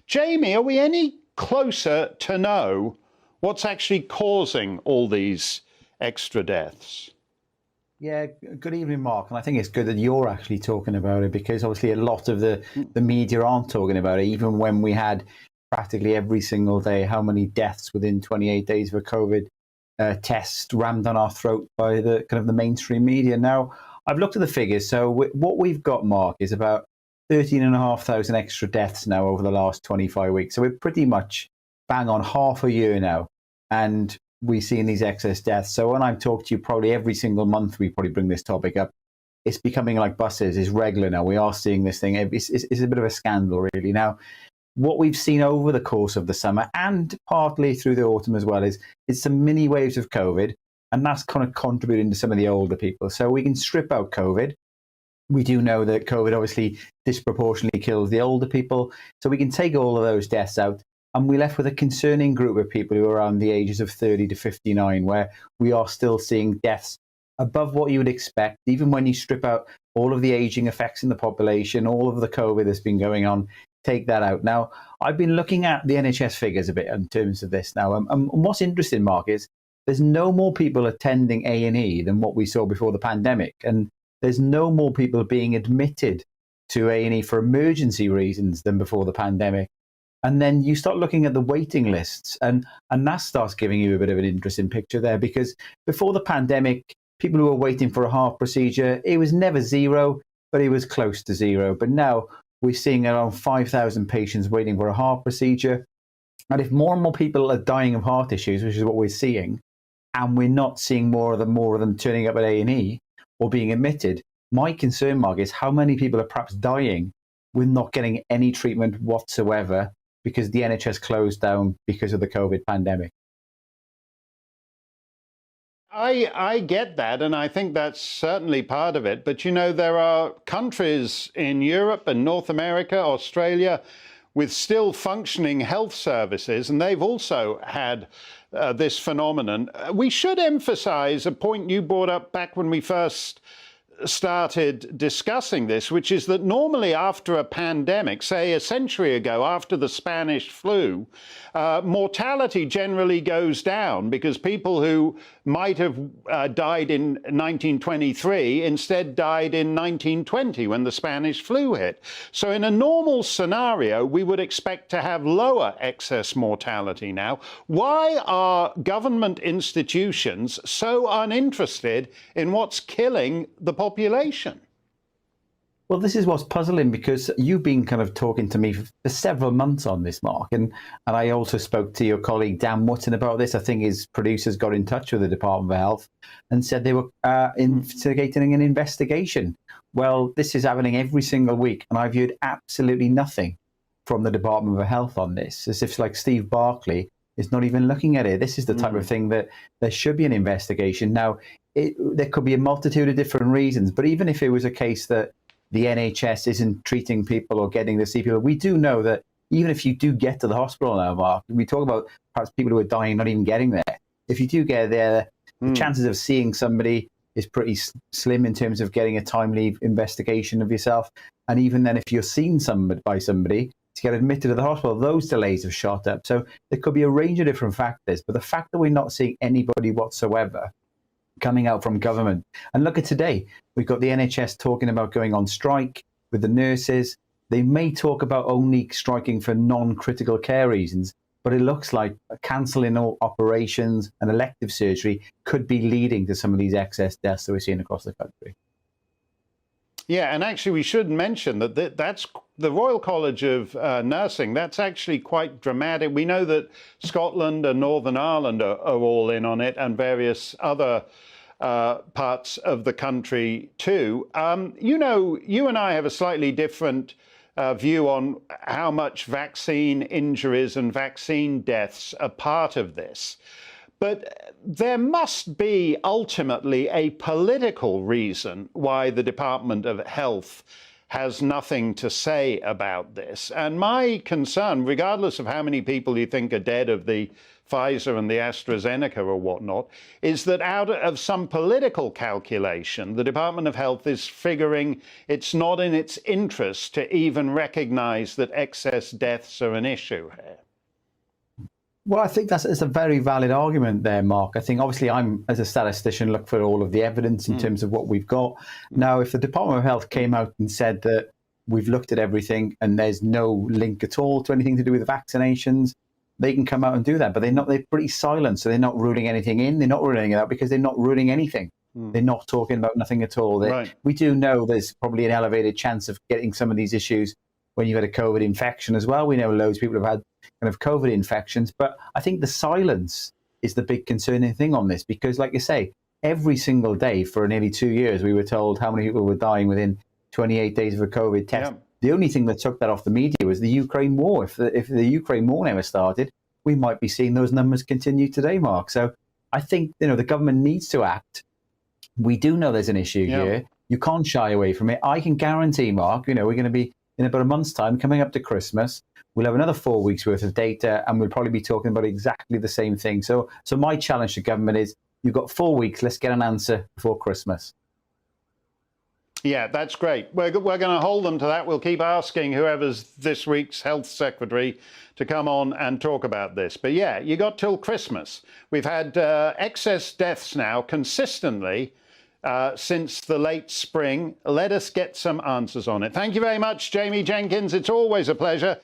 Jamie, are we any closer to know what's actually causing all these extra deaths? Yeah, good evening, Mark. And I think it's good that you're actually talking about it, because obviously a lot of the media aren't talking about it, even when we had practically every single day how many deaths within 28 days of a COVID test rammed down our throat by the kind of the mainstream media. Now, I've looked at the figures. So what we've got, Mark, is about 13,500 extra deaths now over the last 25 weeks. So we're pretty much bang on half a year now. And we're seeing these excess deaths. So when I talk to you, probably every single month, we probably bring this topic up. It's becoming like buses. It's regular now. We are seeing this thing. It's a bit of a scandal, really. Now, what we've seen over the course of the summer and partly through the autumn as well is some mini waves of COVID, and that's kind of contributing to some of the older people. So we can strip out COVID. We do know that COVID obviously disproportionately kills the older people. So we can take all of those deaths out, and we're left with a concerning group of people who are around the ages of 30 to 59, where we are still seeing deaths above what you would expect, even when you strip out all of the aging effects in the population, all of the COVID that's been going on. Take that out. Now, I've been looking at the NHS figures a bit in terms of this now. And what's interesting, Mark, is there's no more people attending A&E than what we saw before the pandemic. And there's no more people being admitted to A&E for emergency reasons than before the pandemic. And then you start looking at the waiting lists, and that starts giving you a bit of an interesting picture there, because before the pandemic, people who were waiting for a heart procedure, it was never zero, but it was close to zero. But now we're seeing around 5,000 patients waiting for a heart procedure. And if more and more people are dying of heart issues, which is what we're seeing, and we're not seeing more of them turning up at A&E or being admitted, my concern, Mark, is how many people are perhaps dying with not getting any treatment whatsoever because the NHS closed down because of the COVID pandemic. I get that, and I think that's certainly part of it. But, you know, there are countries in Europe and North America, Australia, with still functioning health services, and they've also had this phenomenon. We should emphasize a point you brought up back when we first started discussing this, which is that normally after a pandemic, say a century ago, after the Spanish flu, mortality generally goes down because people who might have died in 1923 instead died in 1920 when the Spanish flu hit. So in a normal scenario, we would expect to have lower excess mortality now. Why are government institutions so uninterested in what's killing the population? Well, this is what's puzzling, because you've been kind of talking to me for several months on this, Mark. And I also spoke to your colleague, Dan Wootton, about this. I think his producers got in touch with the Department of Health and said they were instigating an investigation. Well, this is happening every single week, and I've heard absolutely nothing from the Department of Health on this, as if like Steve Barclay is not even looking at it. This is the type of thing that there should be an investigation. Now, there could be a multitude of different reasons, but even if it was a case that the NHS isn't treating people or getting to see people, we do know that even if you do get to the hospital now, Mark, we talk about perhaps people who are dying not even getting there. If you do get there, the chances of seeing somebody is pretty slim in terms of getting a timely investigation of yourself. And even then, if you're seen by somebody to get admitted to the hospital, those delays have shot up. So there could be a range of different factors, but the fact that we're not seeing anybody whatsoever coming out from government. And look at today, we've got the NHS talking about going on strike with the nurses. They may talk about only striking for non-critical care reasons, but it looks like cancelling all operations and elective surgery could be leading to some of these excess deaths that we're seeing across the country. Yeah, and actually we should mention that that's the Royal College of Nursing. That's actually quite dramatic. We know that Scotland and Northern Ireland are all in on it, and various other parts of the country too. You know, you and I have a slightly different view on how much vaccine injuries and vaccine deaths are part of this. But there must be ultimately a political reason why the Department of Health has nothing to say about this. And my concern, regardless of how many people you think are dead of the Pfizer and the AstraZeneca or whatnot, is that out of some political calculation, the Department of Health is figuring it's not in its interest to even recognize that excess deaths are an issue here. Well, I think that's a very valid argument there, Mark. I think obviously I'm, as a statistician, look for all of the evidence in terms of what we've got. Now, if the Department of Health came out and said that we've looked at everything and there's no link at all to anything to do with vaccinations, they can come out and do that. But they're pretty silent. So they're not ruling anything in. They're not ruling it out because they're not ruling anything. They're not talking about nothing at all. Right. We do know there's probably an elevated chance of getting some of these issues when you've had a COVID infection as well. We know loads of people have had kind of COVID infections, but I think the silence is the big concerning thing on this, because like you say, every single day for nearly 2 years, we were told how many people were dying within 28 days of a COVID test. Yeah. The only thing that took that off the media was the Ukraine war. If the Ukraine war never started, we might be seeing those numbers continue today, Mark. So I think, the government needs to act. We do know there's an issue here. You can't shy away from it. I can guarantee, Mark, we're going to be in about a month's time, coming up to Christmas, we'll have another 4 weeks worth of data, and we'll probably be talking about exactly the same thing. So my challenge to government is, you've got 4 weeks, let's get an answer before Christmas. Yeah, that's great. We're going to hold them to that. We'll keep asking whoever's this week's health secretary to come on and talk about this. But yeah, you got till Christmas. We've had excess deaths now consistently since the late spring. Let us get some answers on it. Thank you very much, Jamie Jenkins. It's always a pleasure.